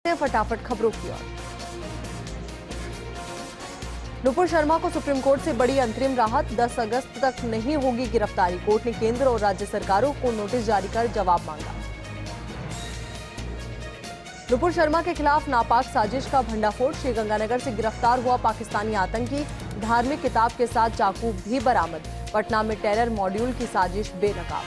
फटाफट खबरों की ओर। नुपुर शर्मा को सुप्रीम कोर्ट से बड़ी अंतरिम राहत, 10 अगस्त तक नहीं होगी गिरफ्तारी। कोर्ट ने केंद्र और राज्य सरकारों को नोटिस जारी कर जवाब मांगा। नुपुर शर्मा के खिलाफ नापाक साजिश का भंडाफोड़, श्रीगंगानगर से गिरफ्तार हुआ पाकिस्तानी आतंकी, धार्मिक किताब के साथ चाकू भी बरामद। पटना में टेरर मॉड्यूल की साजिश बेनकाब।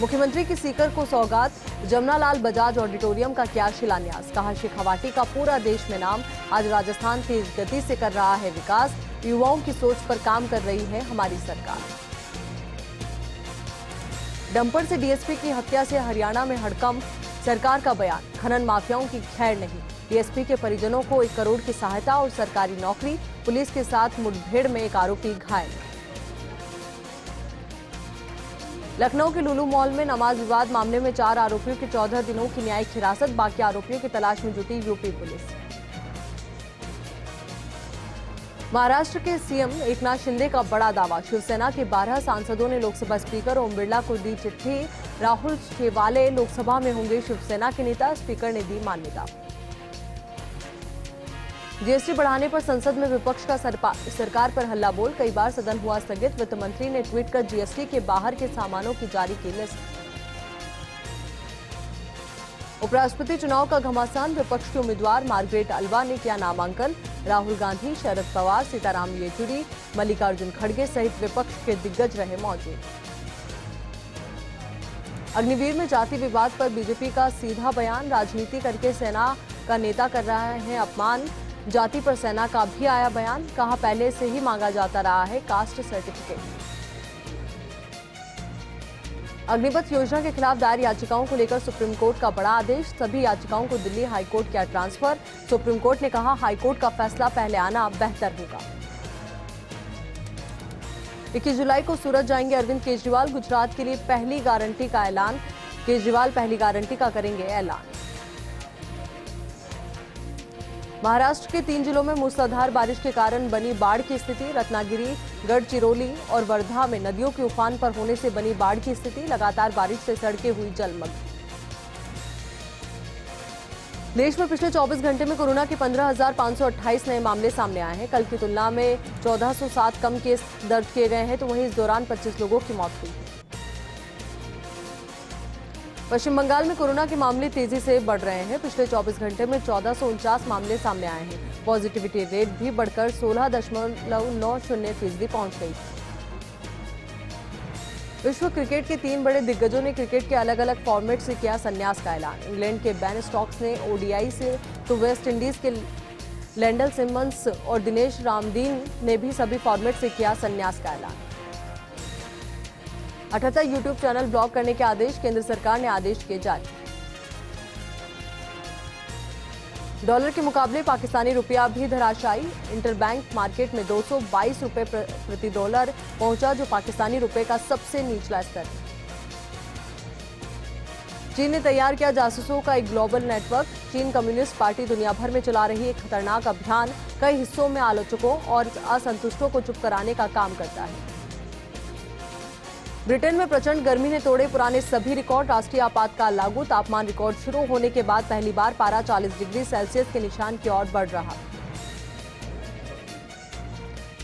मुख्यमंत्री की सीकर को सौगात, जमनालाल बजाज ऑडिटोरियम का किया शिलान्यास। कहा शेखावाटी का पूरा देश में नाम। आज राजस्थान तेज गति से कर रहा है विकास, युवाओं की सोच पर काम कर रही है हमारी सरकार। डंपर से डीएसपी की हत्या से हरियाणा में हड़कंप, सरकार का बयान, खनन माफियाओं की खैर नहीं। डीएसपी के परिजनों को 1 करोड़ की सहायता और सरकारी नौकरी। पुलिस के साथ मुठभेड़ में एक आरोपी घायल। लखनऊ के लुलु मॉल में नमाज विवाद मामले में 4 आरोपियों की 14 दिनों की न्यायिक हिरासत, बाकी आरोपियों की तलाश में जुटी यूपी पुलिस। महाराष्ट्र के सीएम एकनाथ शिंदे का बड़ा दावा, शिवसेना के 12 सांसदों ने लोकसभा स्पीकर ओम बिरला को दी चिट्ठी। राहुल शेवाले लोकसभा में होंगे शिवसेना के नेता, स्पीकर ने दी मान्यता। जीएसटी बढ़ाने पर संसद में विपक्ष का सरकार पर हल्ला बोल, कई बार सदन हुआ स्थगित। वित्त मंत्री ने ट्वीट कर जीएसटी के बाहर के सामानों की जारी की लिस्ट। उपराष्ट्रपति चुनाव का घमासान, विपक्ष के उम्मीदवार मार्गरेट अल्वा ने किया नामांकन। राहुल गांधी, शरद पवार, सीताराम येचुरी, मल्लिकार्जुन खड़गे सहित विपक्ष के दिग्गज रहे मौजूद। अग्निवीर में जाति विवाद पर बीजेपी का सीधा बयान, राजनीति करके सेना का नेता कर रहा है अपमान। जाति पर सेना का भी आया बयान, कहा पहले से ही मांगा जाता रहा है कास्ट सर्टिफिकेट। अग्निपथ योजना के खिलाफ दायर याचिकाओं को लेकर सुप्रीम कोर्ट का बड़ा आदेश, सभी याचिकाओं को दिल्ली हाईकोर्ट किया ट्रांसफर। सुप्रीम कोर्ट ने कहा हाईकोर्ट का फैसला पहले आना बेहतर होगा। 21 जुलाई को सूरत जाएंगे अरविंद केजरीवाल, गुजरात के लिए पहली गारंटी का ऐलान। केजरीवाल पहली गारंटी का करेंगे ऐलान। महाराष्ट्र के 3 जिलों में मूसलाधार बारिश के कारण बनी बाढ़ की स्थिति। रत्नागिरी, गढ़चिरौली और वर्धा में नदियों के उफान पर होने से बनी बाढ़ की स्थिति। लगातार बारिश से सड़कें हुई जलमग्न। देश में पिछले 24 घंटे में कोरोना के 15,528 नए मामले सामने आए हैं। कल की तुलना में 1407 कम केस दर्ज किए गए हैं, तो वहीं इस दौरान 25 लोगों की मौत हुई। पश्चिम बंगाल में कोरोना के मामले तेजी से बढ़ रहे हैं। पिछले 24 घंटे में 1449 मामले सामने आए हैं। पॉजिटिविटी रेट भी बढ़कर 16.90% पहुंच गई। विश्व क्रिकेट के 3 बड़े दिग्गजों ने क्रिकेट के अलग अलग फॉर्मेट से किया संन्यास का ऐलान। इंग्लैंड के बेन स्टोक्स ने ओडीआई से, तो वेस्ट इंडीज के लैंडल सिमंस और दिनेश रामदीन ने भी सभी फॉर्मेट से किया संन्यास का ऐलान। 78 यूट्यूब चैनल ब्लॉक करने के आदेश, केंद्र सरकार ने आदेश किए जारी। डॉलर के मुकाबले पाकिस्तानी रुपया भी धराशायी। इंटरबैंक मार्केट में 222 रुपए प्रति डॉलर पहुंचा, जो पाकिस्तानी रुपए का सबसे निचला स्तर है। चीन ने तैयार किया जासूसों का एक ग्लोबल नेटवर्क। चीन कम्युनिस्ट पार्टी दुनिया भर में चला रही एक खतरनाक अभियान, कई हिस्सों में आलोचकों और असंतुष्टों को चुप कराने का काम करता है। ब्रिटेन में प्रचंड गर्मी ने तोड़े पुराने सभी रिकॉर्ड, राष्ट्रीय आपातकाल लागू। तापमान रिकॉर्ड शुरू होने के बाद पहली बार पारा 40 डिग्री सेल्सियस के निशान की ओर बढ़ रहा।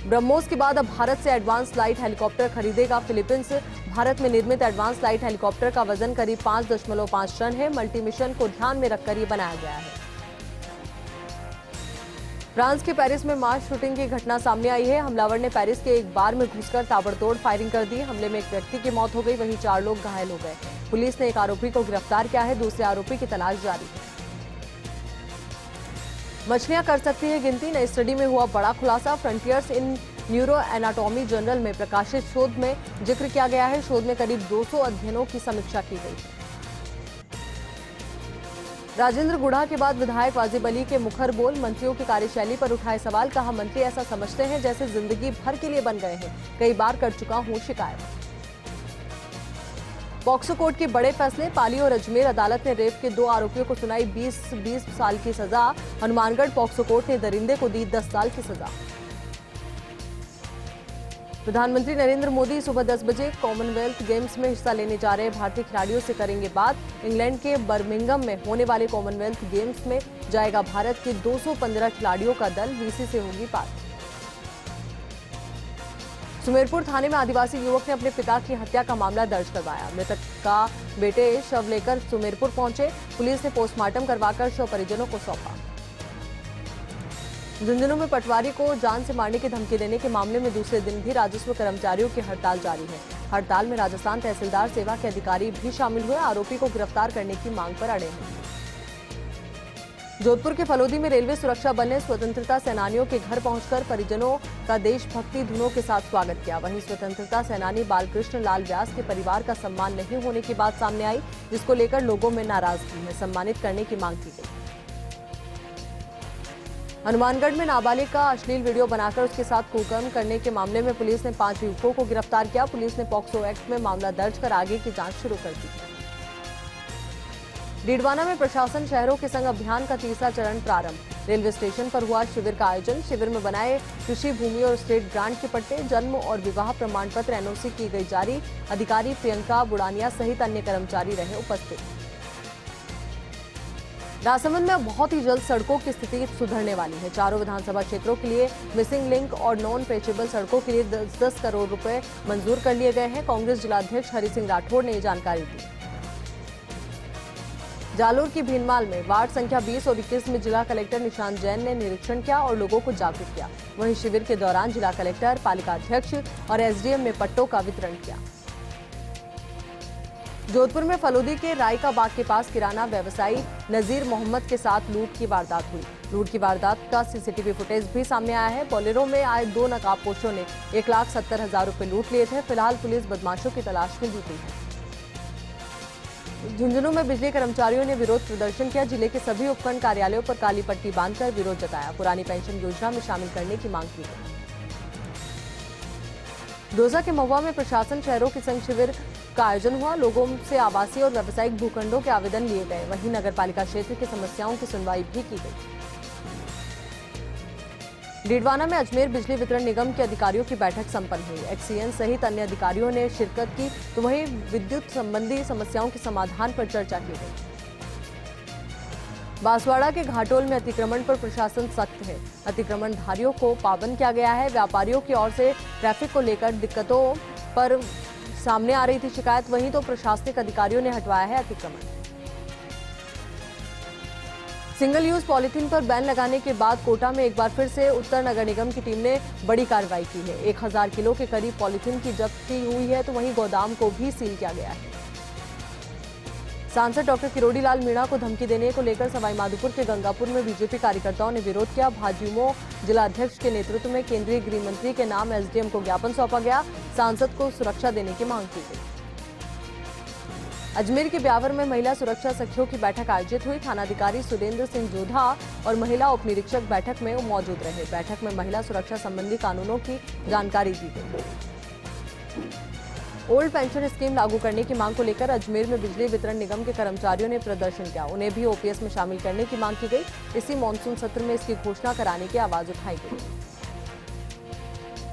ब्रह्मोस के बाद अब भारत से एडवांस लाइट हेलीकॉप्टर खरीदेगा फिलीपींस। भारत में निर्मित एडवांस लाइट हेलीकॉप्टर का वजन करीब 5.5 टन है। मल्टी मिशन को ध्यान में रखकर ये बनाया गया है। फ्रांस के पेरिस में मास शूटिंग की घटना सामने आई है। हमलावर ने पेरिस के एक बार में घुसकर ताबड़तोड़ फायरिंग कर दी। हमले में एक व्यक्ति की मौत हो गई, वहीं 4 लोग घायल हो गए। पुलिस ने एक आरोपी को गिरफ्तार किया है, दूसरे आरोपी की तलाश जारी है। मछलियां कर सकती है गिनती, नई स्टडी में हुआ बड़ा खुलासा। फ्रंटियर्स इन न्यूरो एनाटॉमी जर्नल में प्रकाशित शोध में जिक्र किया गया है। शोध में करीब 200 अध्ययनों की समीक्षा की गई। राजेंद्र गुढ़ा के बाद विधायक वाजिब अली के मुखर बोल, मंत्रियों की कार्यशैली पर उठाए सवाल। कहा मंत्री ऐसा समझते हैं जैसे जिंदगी भर के लिए बन गए हैं, कई बार कर चुका हूं शिकायत। पॉक्सो कोर्ट के बड़े फैसले, पाली और अजमेर अदालत ने रेप के 2 आरोपियों को सुनाई 20 साल की सजा। हनुमानगढ़ पॉक्सो कोर्ट ने दरिंदे को दी 10 साल की सजा। प्रधानमंत्री नरेंद्र मोदी सुबह 10 बजे कॉमनवेल्थ गेम्स में हिस्सा लेने जा रहे भारतीय खिलाड़ियों से करेंगे बात। इंग्लैंड के बर्मिंघम में होने वाले कॉमनवेल्थ गेम्स में जाएगा भारत के 215 खिलाड़ियों का दल। वीसी से होगी बात। सुमेरपुर थाने में आदिवासी युवक ने अपने पिता की हत्या का मामला दर्ज करवाया। मृतक का बेटे शव लेकर सुमेरपुर पहुंचे। पुलिस ने पोस्टमार्टम करवाकर शव परिजनों को सौंपा। झुंझुनू में पटवारी को जान से मारने की धमकी देने के मामले में दूसरे दिन भी राजस्व कर्मचारियों की हड़ताल जारी है। हड़ताल में राजस्थान तहसीलदार सेवा के अधिकारी भी शामिल हुए। आरोपी को गिरफ्तार करने की मांग पर अड़े हैं। जोधपुर के फलोदी में रेलवे सुरक्षा बल ने स्वतंत्रता सेनानियों के घर पहुंचकर परिजनों का देशभक्ति धुनों के साथ स्वागत किया। वहीं स्वतंत्रता सेनानी बालकृष्ण लाल व्यास के परिवार का सम्मान नहीं होने की बात सामने आई, जिसको लेकर लोगों में नाराजगी है। सम्मानित करने की मांग की गई। हनुमानगढ़ में नाबालिग का अश्लील वीडियो बनाकर उसके साथ कुकर्म करने के मामले में पुलिस ने 5 युवकों को गिरफ्तार किया। पुलिस ने पॉक्सो एक्ट में मामला दर्ज कर आगे की जांच शुरू कर दी। डीडवाना में प्रशासन शहरों के संग अभियान का तीसरा चरण प्रारंभ। रेलवे स्टेशन पर हुआ शिविर का आयोजन। शिविर में बनाए कृषि भूमि और स्टेट ग्रांट के पट्टे, जन्म और विवाह प्रमाण पत्र एनओसी की गई जारी। अधिकारी प्रियंका बुड़ानिया सहित अन्य कर्मचारी रहे उपस्थित। राजसमंद में बहुत ही जल्द सड़कों की स्थिति सुधरने वाली है। चारों विधानसभा क्षेत्रों के लिए मिसिंग लिंक और नॉन पेचेबल सड़कों के लिए 10-10 करोड़ रुपए मंजूर कर लिए गए हैं। कांग्रेस जिलाध्यक्ष हरि सिंह राठौड़ ने ये जानकारी दी। जालोर की भीनमाल में वार्ड संख्या 20 और 21 में जिला कलेक्टर निशांत जैन ने निरीक्षण किया और लोगों को जागरूक किया। वहीं शिविर के दौरान जिला कलेक्टर, पालिका अध्यक्ष और एसडीएम ने पट्टों का वितरण किया। जोधपुर में फलोदी के राय का बाग के पास किराना व्यवसायी नजीर मोहम्मद के साथ लूट की वारदात हुई। लूट की वारदात का सीसीटीवी फुटेज भी सामने आया है। बोलेरो में आए 2 नकाबपोशों ने 1,70,000 रुपए लूट लिए थे। फिलहाल पुलिस बदमाशों की तलाश में जुटी है। झुंझुनू में बिजली कर्मचारियों ने विरोध प्रदर्शन किया। जिले के सभी उपखंड कार्यालयों पर काली पट्टी बांधकर विरोध जताया। पुरानी पेंशन योजना में शामिल करने की मांग की गई। दौसा के महुआ में प्रशासन शहरों के संग शिविर का आयोजन हुआ। लोगों से आवासीय और व्यावसायिक भूखंडों के आवेदन लिए गए। वहीं नगर पालिका क्षेत्र की समस्याओं की सुनवाई भी की गई। डीडवाना में अजमेर बिजली वितरण निगम के अधिकारियों की बैठक संपन्न हुई। एक्सीएन सहित अन्य अधिकारियों ने शिरकत की, तो वहीं विद्युत संबंधी समस्याओं के समाधान पर चर्चा की गई। बांसवाड़ा के घाटोल में अतिक्रमण पर प्रशासन सख्त है। अतिक्रमणधारियों को पाबंद किया गया है। व्यापारियों की ओर से ट्रैफिक को लेकर दिक्कतों पर सामने आ रही थी शिकायत, वहीं तो प्रशासनिक अधिकारियों ने हटवाया है अतिक्रमण। सिंगल यूज पॉलिथीन पर बैन लगाने के बाद कोटा में एक बार फिर से उत्तर नगर निगम की टीम ने बड़ी कार्रवाई की है। 1000 किलो के करीब पॉलिथीन की जब्ती हुई है, तो वहीं गोदाम को भी सील किया गया है। सांसद डॉक्टर किरोड़ी लाल मीणा को धमकी देने को लेकर सवाईमाधोपुर के गंगापुर में बीजेपी कार्यकर्ताओं ने विरोध किया। भाजयुमो जिलाध्यक्ष के नेतृत्व में केंद्रीय गृह मंत्री के नाम एसडीएम को ज्ञापन सौंपा गया। सांसद को सुरक्षा देने की मांग की गई। अजमेर के ब्यावर में महिला सुरक्षा सखियों की बैठक आयोजित हुई। थानाधिकारी सुरेंद्र सिंह जोधा और महिला उप निरीक्षक बैठक में मौजूद रहे। बैठक में महिला सुरक्षा संबंधी कानूनों की जानकारी दी गई। ओल्ड पेंशन स्कीम लागू करने की मांग को लेकर अजमेर में बिजली वितरण निगम के कर्मचारियों ने प्रदर्शन किया। उन्हें भी ओपीएस में शामिल करने की मांग की गई। इसी मॉनसून सत्र में इसकी घोषणा कराने की आवाज उठाई गई।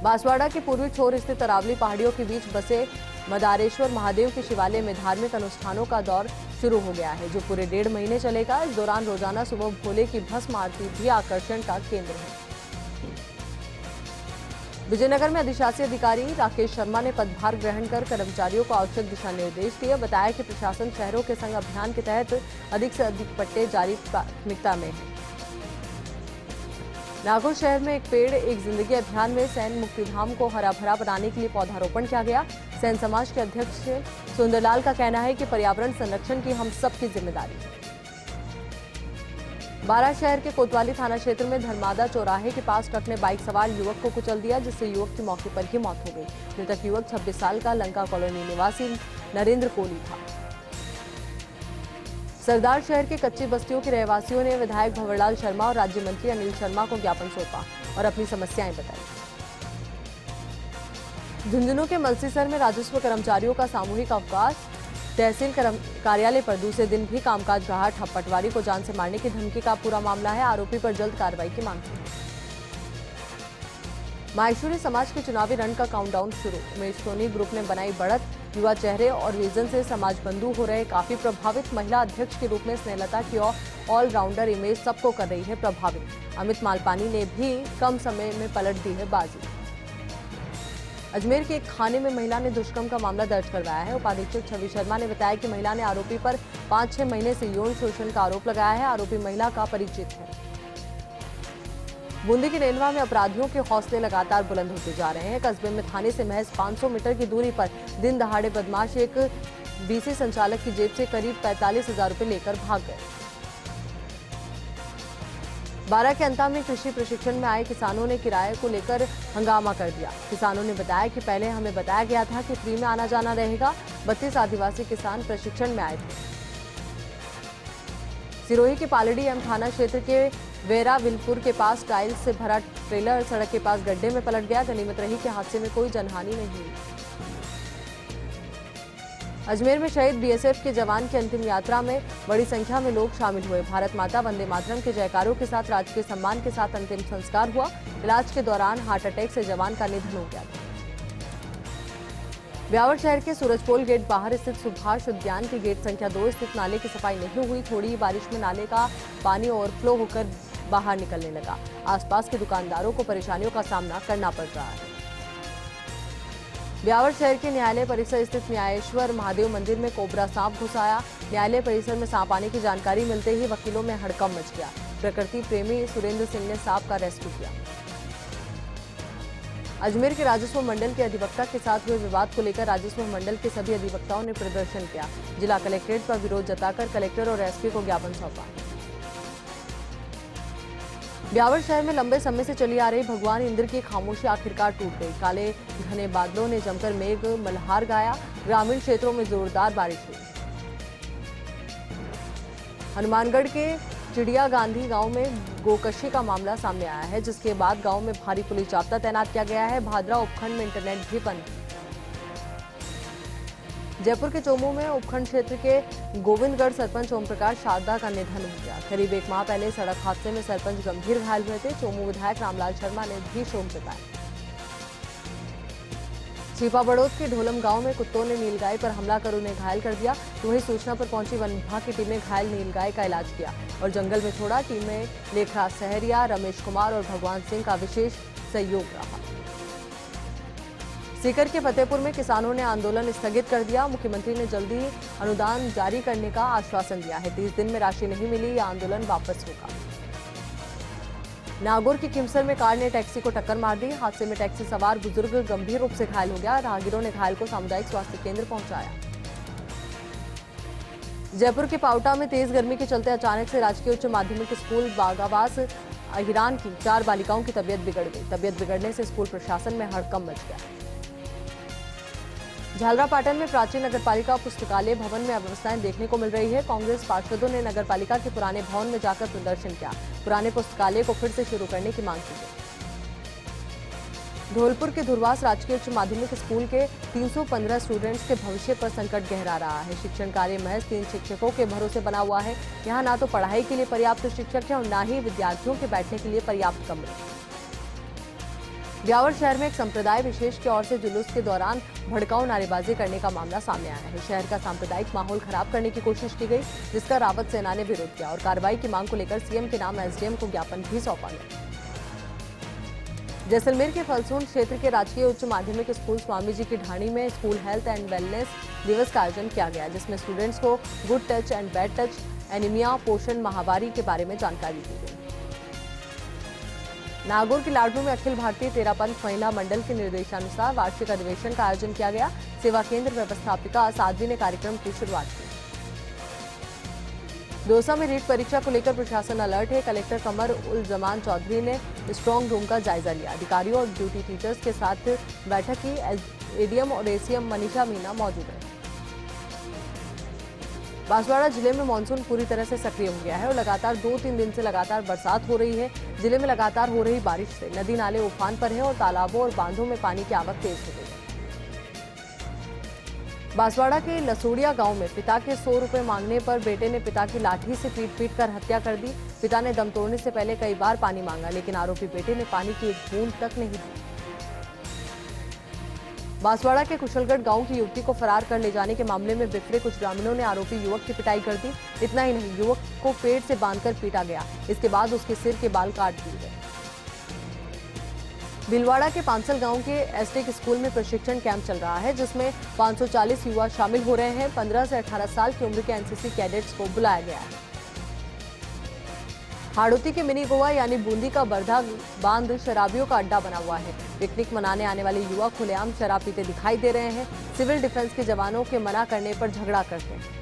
बांसवाड़ा के पूर्वी छोर स्थित अरावली पहाड़ियों के बीच बसे मदारेश्वर महादेव के शिवालय में धार्मिक अनुष्ठानों का दौर शुरू हो गया है, जो पूरे 1.5 महीने चलेगा। इस दौरान रोजाना सुबह भोले की भस्म आरती भी आकर्षण का केंद्र है। विजयनगर में अधिशासी अधिकारी राकेश शर्मा ने पदभार ग्रहण कर कर्मचारियों को आवश्यक दिशा निर्देश दिए। बताया कि प्रशासन शहरों के संग अभियान के तहत अधिक से अधिक पट्टे जारी प्राथमिकता में है। नागौर शहर में एक पेड़ एक जिंदगी अभियान में सैन मुक्तिधाम को हरा भरा बनाने के लिए पौधारोपण किया गया। सैन समाज के अध्यक्ष सुंदरलाल का कहना है कि पर्यावरण संरक्षण की हम सबकी जिम्मेदारी है। बारा शहर के कोतवाली थाना क्षेत्र में धर्मादा चौराहे के पास ट्रक ने बाइक सवार युवक को कुचल दिया, जिससे युवक की मौके पर ही मौत हो गई। मृतक युवक 26 साल का लंका कॉलोनी निवासी नरेंद्र कोहली था। सरदार शहर के कच्ची बस्तियों के रहवासियों ने विधायक भंवरलाल शर्मा और राज्य मंत्री अनिल शर्मा को ज्ञापन सौंपा और अपनी समस्याएं बताई। झुंझुनू के मलसीसर में राजस्व कर्मचारियों का सामूहिक अवकाश। तहसील कार्यालय पर दूसरे दिन भी कामकाज रहा ठप। पटवारी को जान से मारने की धमकी का पूरा मामला है। आरोपी पर जल्द कार्रवाई की मांग की। माहेश्वरी समाज के चुनावी रण का काउंटडाउन शुरू। उमेश सोनी ग्रुप ने बनाई बढ़त, युवा चेहरे और विजन से समाज बंधु हो रहे काफी प्रभावित। महिला अध्यक्ष के रूप में स्नेहलता की ऑलराउंडर इमेज सबको कर रही है प्रभावित। अमित मालपानी ने भी कम समय में पलट दी है बाजी। अजमेर के एक खाने में महिला ने दुष्कर्म का मामला दर्ज करवाया है। उपाधीक्षक छवि शर्मा ने बताया कि महिला ने आरोपी पर 5-6 महीने से यौन शोषण का आरोप लगाया है। आरोपी महिला का परिचित है। बूंदी के नेनवा में अपराधियों के हौसले लगातार बुलंद होते जा रहे हैं। कस्बे में थाने से महज 500 मीटर की दूरी पर दिन दहाड़े बदमाश एक बीसी संचालक की जेब से करीब 45,000 रुपए लेकर भाग गए। बारा के अंता में कृषि प्रशिक्षण में आए किसानों ने किराए को लेकर हंगामा कर दिया। किसानों ने बताया कि पहले हमें बताया गया था कि फ्री में आना जाना रहेगा। 32 आदिवासी किसान प्रशिक्षण में आए थे। सिरोही के पालड़ी एम थाना क्षेत्र के वेरा विलपुर के पास टाइल्स से भरा ट्रेलर सड़क के पास गड्ढे में पलट गया। गनीमत रही कि हादसे में कोई जनहानि नहीं हुई। अजमेर में शहीद बीएसएफ के जवान की अंतिम यात्रा में बड़ी संख्या में लोग शामिल हुए। भारत माता वंदे मातरम के जयकारों के साथ राजकीय सम्मान के साथ अंतिम संस्कार हुआ। इलाज के दौरान हार्ट अटैक से जवान का निधन हो गया था। ब्यावर शहर के सूरजपोल गेट बाहर स्थित सुभाष उद्यान के गेट संख्या 2 स्थित नाले की सफाई नहीं हुई। थोड़ी ही बारिश में नाले का पानी ओवरफ्लो होकर बाहर निकलने लगा। आसपास के दुकानदारों को परेशानियों का सामना करना पड़ रहा है। ब्यावर शहर के न्यायालय परिसर स्थित न्यायेश्वर महादेव मंदिर में कोबरा सांप घुस आया। न्यायालय परिसर में सांप आने की जानकारी मिलते ही वकीलों में हड़कंप मच गया। प्रकृति प्रेमी सुरेंद्र सिंह ने सांप का रेस्क्यू किया। अजमेर के राजस्व मंडल के अधिवक्ता के साथ हुए विवाद को लेकर राजस्व मंडल के सभी अधिवक्ताओं ने प्रदर्शन किया। जिला कलेक्ट्रेट पर विरोध जताकर कलेक्टर और एसपी को ज्ञापन सौंपा। ब्यावर शहर में लंबे समय से चली आ रही भगवान इंद्र की खामोशी आखिरकार टूट गई। काले घने बादलों ने जमकर मेघ मल्हार गाया। ग्रामीण क्षेत्रों में जोरदार बारिश हुई। हनुमानगढ़ के चिड़िया गांधी गांव में गोकशी का मामला सामने आया है, जिसके बाद गांव में भारी पुलिस जाब्ता तैनात किया गया है। भादरा उपखंड में इंटरनेट भी बंद। जयपुर के चोमू में उपखंड क्षेत्र के गोविंदगढ़ सरपंच ओम प्रकाश शारदा का निधन हो गया। करीब 1 माह पहले सड़क हादसे में सरपंच गंभीर घायल हुए थे। चोमू विधायक रामलाल शर्मा ने भी शोक जताया। छिपा बड़ौद के ढोलम गांव में कुत्तों ने नीलगाय पर हमला कर उन्हें घायल कर दिया। वहीं सूचना पर पहुंची वन विभाग की टीम ने घायल नीलगाय का इलाज किया और जंगल में छोड़ा। टीम में लेखराज सहरिया, रमेश कुमार और भगवान सिंह का विशेष सहयोग रहा। सीकर के फतेहपुर में किसानों ने आंदोलन स्थगित कर दिया। मुख्यमंत्री ने जल्दी अनुदान जारी करने का आश्वासन दिया है। 30 दिन में राशि नहीं मिली, यह आंदोलन वापस होगा। नागौर की खिमसर में कार ने टैक्सी को टक्कर मार दी। हादसे में टैक्सी सवार बुजुर्ग गंभीर रूप से घायल हो गया। राहगीरों ने घायल को सामुदायिक स्वास्थ्य केंद्र पहुंचाया। जयपुर के पाउटा में तेज गर्मी के चलते अचानक से राजकीय उच्च माध्यमिक स्कूल बागावास अहिरान की 4 बालिकाओं की तबीयत बिगड़ गई। तबीयत बिगड़ने से स्कूल प्रशासन में हड़कंप मच गया। झालरापाटन में प्राचीन नगरपालिका पुस्तकालय भवन में अव्यवस्थाएं देखने को मिल रही है। कांग्रेस पार्षदों ने नगरपालिका के पुराने भवन में जाकर प्रदर्शन किया। पुराने पुस्तकालय को फिर से शुरू करने की मांग की गई। धौलपुर के धुरवास राजकीय उच्च माध्यमिक स्कूल के 315 स्टूडेंट्स के भविष्य पर संकट गहरा रहा है। शिक्षण कार्य महज 3 शिक्षकों के भरोसे बना हुआ है। यहाँ ना तो पढ़ाई के लिए पर्याप्त शिक्षक है और न ही विद्यार्थियों के बैठने के लिए पर्याप्त कमरे। ब्यावर शहर में एक संप्रदाय विशेष की ओर से जुलूस के दौरान भड़काऊ नारेबाजी करने का मामला सामने आया है। शहर का सांप्रदायिक माहौल खराब करने की कोशिश की गई, जिसका रावत सेना ने विरोध किया और कार्रवाई की मांग को लेकर सीएम के नाम एसडीएम को ज्ञापन भी सौंपा गया। जैसलमेर के फलसून क्षेत्र के राजकीय उच्च माध्यमिक स्कूल स्वामी जी की ढाणी में स्कूल हेल्थ एंड वेलनेस दिवस का आयोजन किया गया, जिसमें स्टूडेंट्स को good touch and bad touch, anaemia, पोषण महामारी के बारे में जानकारी दी गई। नागौर के लाडनू में अखिल भारतीय तेरापंथ महिला मंडल के निर्देशानुसार वार्षिक अधिवेशन का आयोजन किया गया। सेवा केंद्र व्यवस्थापिका साध्वी ने कार्यक्रम की शुरुआत की। दौसा में रीट परीक्षा को लेकर प्रशासन अलर्ट है। कलेक्टर कमर उल जमान चौधरी ने स्ट्रांग रूम का जायजा लिया। अधिकारियों और ड्यूटी टीचर्स के साथ बैठक की। एडीएम और एसीएम मनीषा मीना मौजूद है। बांसवाड़ा जिले में मानसून पूरी तरह से सक्रिय हो गया है और लगातार 2-3 दिन से लगातार बरसात हो रही है। जिले में लगातार हो रही बारिश से नदी नाले उफान पर है और तालाबों और बांधों में पानी की आवक तेज हो गई है। बांसवाड़ा के लसोड़िया गांव में पिता के 100 रुपए मांगने पर बेटे ने पिता की लाठी से पीट कर हत्या कर दी। पिता ने दम तोड़ने से पहले कई बार पानी मांगा, लेकिन आरोपी बेटे ने पानी की एक बूंद तक नहीं दी। बांसवाड़ा के कुशलगढ़ गांव की युवती को फरार कर ले जाने के मामले में बिखरे कुछ ग्रामीणों ने आरोपी युवक की पिटाई कर दी। इतना ही नहीं, युवक को पेड़ से बांधकर पीटा गया। इसके बाद उसके सिर के बाल काट दिए गए। भीलवाड़ा के पांसल गांव के एसटेक स्कूल में प्रशिक्षण कैंप चल रहा है, जिसमें 540 युवा शामिल हो रहे हैं। 15 से 18 साल की उम्र के एनसीसी कैडेट्स को बुलाया गया है। हाड़ौती के मिनी गोवा यानी बूंदी का बरधा बांध शराबियों का अड्डा बना हुआ है। पिकनिक मनाने आने वाले युवा खुलेआम शराब पीते दिखाई दे रहे हैं। सिविल डिफेंस के जवानों के मना करने पर झगड़ा करते हैं।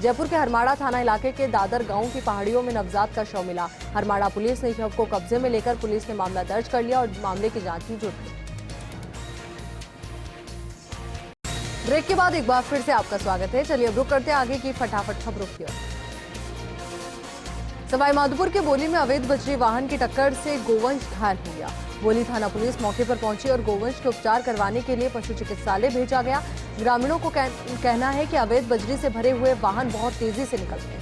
जयपुर के हरमाड़ा थाना इलाके के दादर गांव की पहाड़ियों में नवजात का शव मिला। हरमाड़ा पुलिस ने शव को कब्जे में लेकर पुलिस ने मामला दर्ज कर लिया और मामले की जांच में जुट गई। ब्रेक के बाद एक बार फिर से आपका स्वागत है। चलिए अब रुक करते हैं आगे की फटाफट खबरों की ओर। सवाईमाधोपुर के बोली में अवैध बजरी वाहन की टक्कर से गोवंश घायल हो गया। बोली थाना पुलिस मौके पर पहुंची और गोवंश के उपचार करवाने के लिए पशु चिकित्सालय भेजा गया। ग्रामीणों को कहना है कि अवैध बजरी से भरे हुए वाहन बहुत तेजी से निकलते हैं।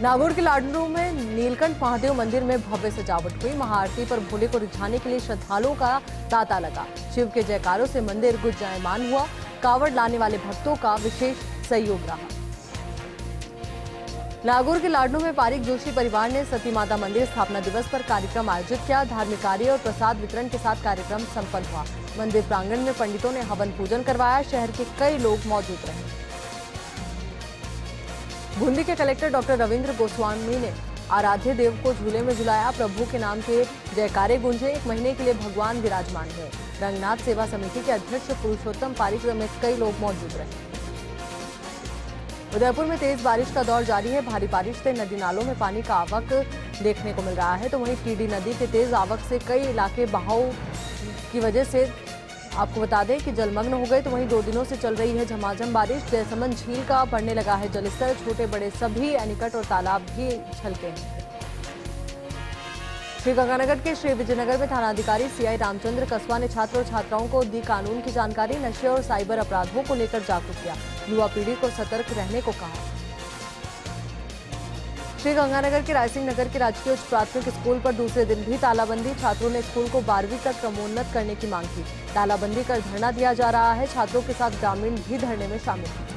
नागौर के लाडनू में नीलकंठ महादेव मंदिर में भव्य सजावट हुई। महाआरती पर भोले को रिझाने के लिए श्रद्धालुओं का तांता लगा। शिव के जयकारों से मंदिर गुंजायमान हुआ। कावड़ लाने वाले भक्तों का विशेष सहयोग रहा। नागौर के लाडनू में पारिक जोशी परिवार ने सती माता मंदिर स्थापना दिवस पर कार्यक्रम आयोजित किया। धार्मिक कार्य और प्रसाद वितरण के साथ कार्यक्रम संपन्न हुआ। मंदिर प्रांगण में पंडितों ने हवन पूजन करवाया। शहर के कई लोग मौजूद रहे। बूंदी के कलेक्टर डॉक्टर रविंद्र गोस्वामी ने आराध्य देव को झूले में झुलाया। प्रभु के नाम के जयकारे गूंजे। 1 महीने के लिए भगवान विराजमान हुए। रंगनाथ सेवा समिति के अध्यक्ष पुरुषोत्तम पारिक समेत कई लोग मौजूद रहे। उदयपुर में तेज बारिश का दौर जारी है। भारी बारिश से नदी नालों में पानी का आवक देखने को मिल रहा है, तो वहीं टीडी नदी के तेज आवक से कई इलाके बहाव की वजह से आपको बता दें कि जलमग्न हो गए। तो वहीं 2 दिनों से चल रही है झमाझम बारिश। जयसमंद झील का बढ़ने लगा है जलस्तर। छोटे बड़े सभी एनीकट और तालाब भी छलके हैं। श्रीगंगानगर के श्री विजयनगर में थानाधिकारी सीआई रामचंद्र कस्वा ने छात्र और छात्राओं को दी कानून की जानकारी। नशे और साइबर अपराधों को लेकर जागरूक किया। युवा पीढ़ी को सतर्क रहने को कहा। श्रीगंगानगर के रायसिंह नगर के राजकीय उच्च प्राथमिक स्कूल पर दूसरे दिन भी तालाबंदी। छात्रों ने स्कूल को 12वीं तक क्रमोन्नत करने की मांग की। तालाबंदी कर धरना दिया जा रहा है। छात्रों के साथ ग्रामीण भी धरने में शामिल हैं।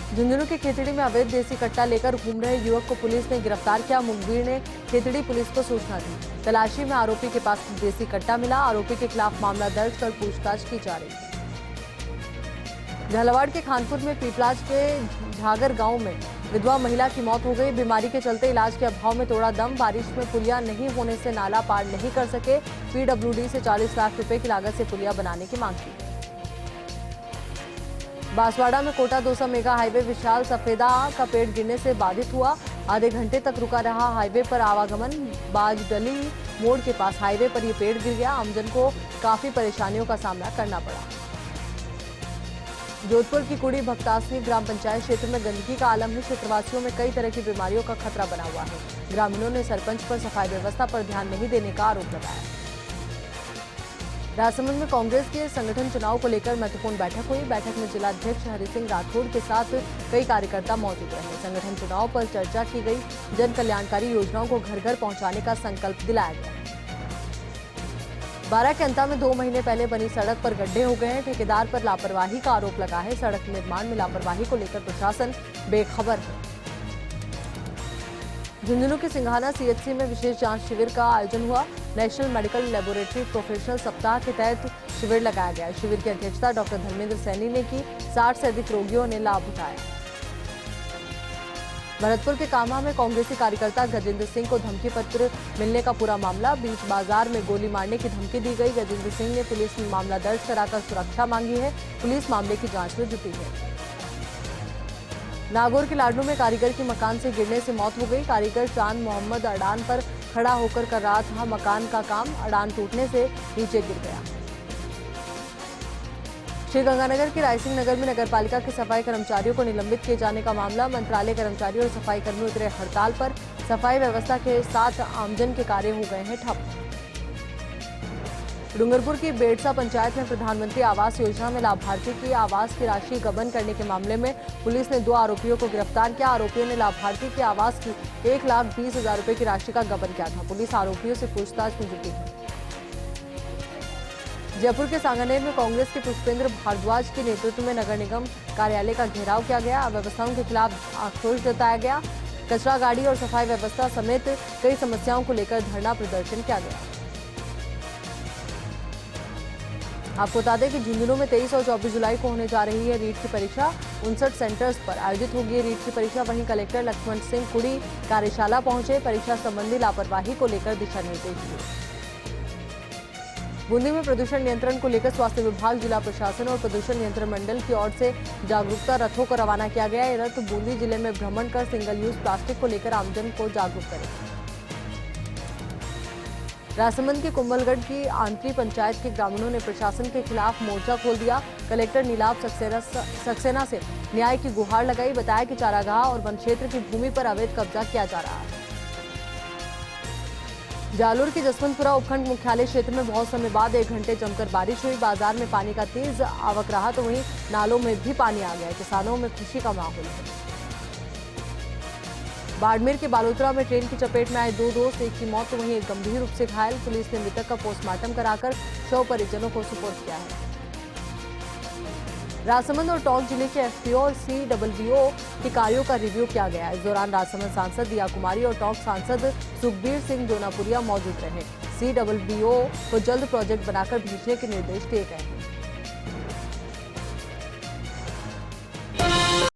झुंझुनू के खेतड़ी में अवैध देसी कट्टा लेकर घूम रहे युवक को पुलिस ने गिरफ्तार किया। मुखबिर ने खेतड़ी पुलिस को सूचना दी। तलाशी में आरोपी के पास देसी कट्टा मिला। आरोपी के खिलाफ मामला दर्ज कर पूछताछ की जा रही है। झालावाड़ के खानपुर में पीपलाज के झागर गांव में विधवा महिला की मौत हो गई। बीमारी के चलते इलाज के अभाव में तोड़ा दम। बारिश में पुलिया नहीं होने से नाला पार नहीं कर सके। पीडब्ल्यूडी से 40 लाख रुपए की लागत से पुलिया बनाने की मांग की। बांसवाड़ा में कोटा दौसा मेगा हाईवे विशाल सफेदा का पेड़ गिरने से बाधित हुआ। आधे घंटे तक रुका रहा हाईवे पर आवागमन। बाजडली मोड़ के पास हाईवे पर यह पेड़ गिर गया। आमजन को काफी परेशानियों का सामना करना पड़ा। जोधपुर की कुड़ी भक्तासनी ग्राम पंचायत क्षेत्र में गंदगी का आलम है। क्षेत्रवासियों में कई तरह की बीमारियों का खतरा बना हुआ है। ग्रामीणों ने सरपंच पर सफाई व्यवस्था पर ध्यान नहीं देने का आरोप लगाया। राजसमंद में कांग्रेस के संगठन चुनाव को लेकर महत्वपूर्ण बैठक हुई। बैठक में जिलाध्यक्ष हरि सिंह राठौड़ के साथ कई कार्यकर्ता मौजूद रहे। संगठन चुनाव पर चर्चा की गई। जन कल्याणकारी योजनाओं को घर घर पहुंचाने का संकल्प दिलाया गया। बारा के अंता में 2 महीने पहले बनी सड़क पर गड्ढे हो गए हैं। ठेकेदार पर लापरवाही का आरोप लगा है। सड़क निर्माण में लापरवाही को लेकर प्रशासन बेखबर है। झुंझुनू के सिंघाना सीएचसी में विशेष जांच शिविर का आयोजन हुआ। नेशनल मेडिकल लेबोरेटरी प्रोफेशनल सप्ताह के तहत शिविर लगाया गया। शिविर की अध्यक्षता डॉक्टर धर्मेंद्र सैनी ने की। 60 से अधिक रोगियों ने लाभ उठाया। भरतपुर के कामा में कांग्रेसी कार्यकर्ता गजेंद्र सिंह को धमकी पत्र मिलने का पूरा मामला। बीच बाजार में गोली मारने की धमकी दी गई। गजेंद्र सिंह ने पुलिस में मामला दर्ज कराकर सुरक्षा मांगी है। पुलिस मामले की जांच में जुटी है। नागौर के लाडनू में कारीगर की मकान से गिरने से मौत हो गई। कारीगर चांद मोहम्मद अड़ान पर खड़ा होकर कर रहा था मकान का काम। अड़ान टूटने से नीचे गिर गया। श्रीगंगानगर के रायसिंह नगर में नगरपालिका के सफाई कर्मचारियों को निलंबित किए जाने का मामला। मंत्रालय कर्मचारी और सफाई कर्मी उतरे हड़ताल पर। सफाई व्यवस्था के साथ आमजन के कार्य हो गए हैं ठप। डूंगरपुर की बेड़सा पंचायत में प्रधानमंत्री आवास योजना में लाभार्थी की आवास की राशि गबन करने के मामले में पुलिस ने 2 आरोपियों को गिरफ्तार किया। आरोपियों ने लाभार्थी के आवास की 1,20,000 रुपए की राशि का गबन किया था। पुलिस आरोपियों से पूछताछ में जुटी है। जयपुर के सांगानेर में कांग्रेस के पुष्पेंद्र भारद्वाज के नेतृत्व में नगर निगम कार्यालय का घेराव किया गया। अव्यवस्थाओं के खिलाफ आक्रोश जताया गया। कचरा गाड़ी और सफाई व्यवस्था समेत कई समस्याओं को लेकर धरना प्रदर्शन किया गया। आपको बता दें कि झुंझुनू में 23 और 24 जुलाई को होने जा रही है रीट की परीक्षा। 59 सेंटर्स पर आयोजित होगी रीट की परीक्षा। वहीं कलेक्टर लक्ष्मण सिंह कुड़ी कार्यशाला पहुंचे, परीक्षा संबंधी लापरवाही को लेकर दिशा निर्देश दिए। बूंदी में प्रदूषण नियंत्रण को लेकर स्वास्थ्य विभाग, जिला प्रशासन और प्रदूषण नियंत्रण मंडल की ओर से जागरूकता रथों को रवाना किया गया। ये रथ बूंदी जिले में भ्रमण कर सिंगल यूज प्लास्टिक को लेकर आमजन को जागरूक करेंगे। राजसमंद के कुंभलगढ़ की आंतरी पंचायत के ग्रामीणों ने प्रशासन के खिलाफ मोर्चा खोल दिया। कलेक्टर नीलाभ सक्सेना से न्याय की गुहार लगाई। बताया कि चारागाह और वन क्षेत्र की भूमि पर अवैध कब्जा किया जा रहा है। जालोर के जसवंतपुरा उपखंड मुख्यालय क्षेत्र में बहुत समय बाद 1 घंटे जमकर बारिश हुई। बाजार में पानी का तेज आवक रहा तो वहीं नालों में भी पानी आ गया। किसानों में खुशी का माहौल है। बाड़मेर के बालोतरा में ट्रेन की चपेट में आए 2 दोस्त, एक की मौत तो वहीं एक गंभीर रूप से घायल। पुलिस ने मृतक का पोस्टमार्टम कराकर शव परिजनों को सुपुर्द किया है। राजसमंद और टोंक जिले के एसपीओ और सीडब्ल्यूओ के कार्यों का रिव्यू किया गया। इस दौरान राजसमंद सांसद दिया कुमारी और टोंक सांसद सुखबीर सिंह जोनापुरिया मौजूद रहे। सीडब्ल्यूओ को जल्द प्रोजेक्ट बनाकर भेजने के निर्देश दिए गए हैं।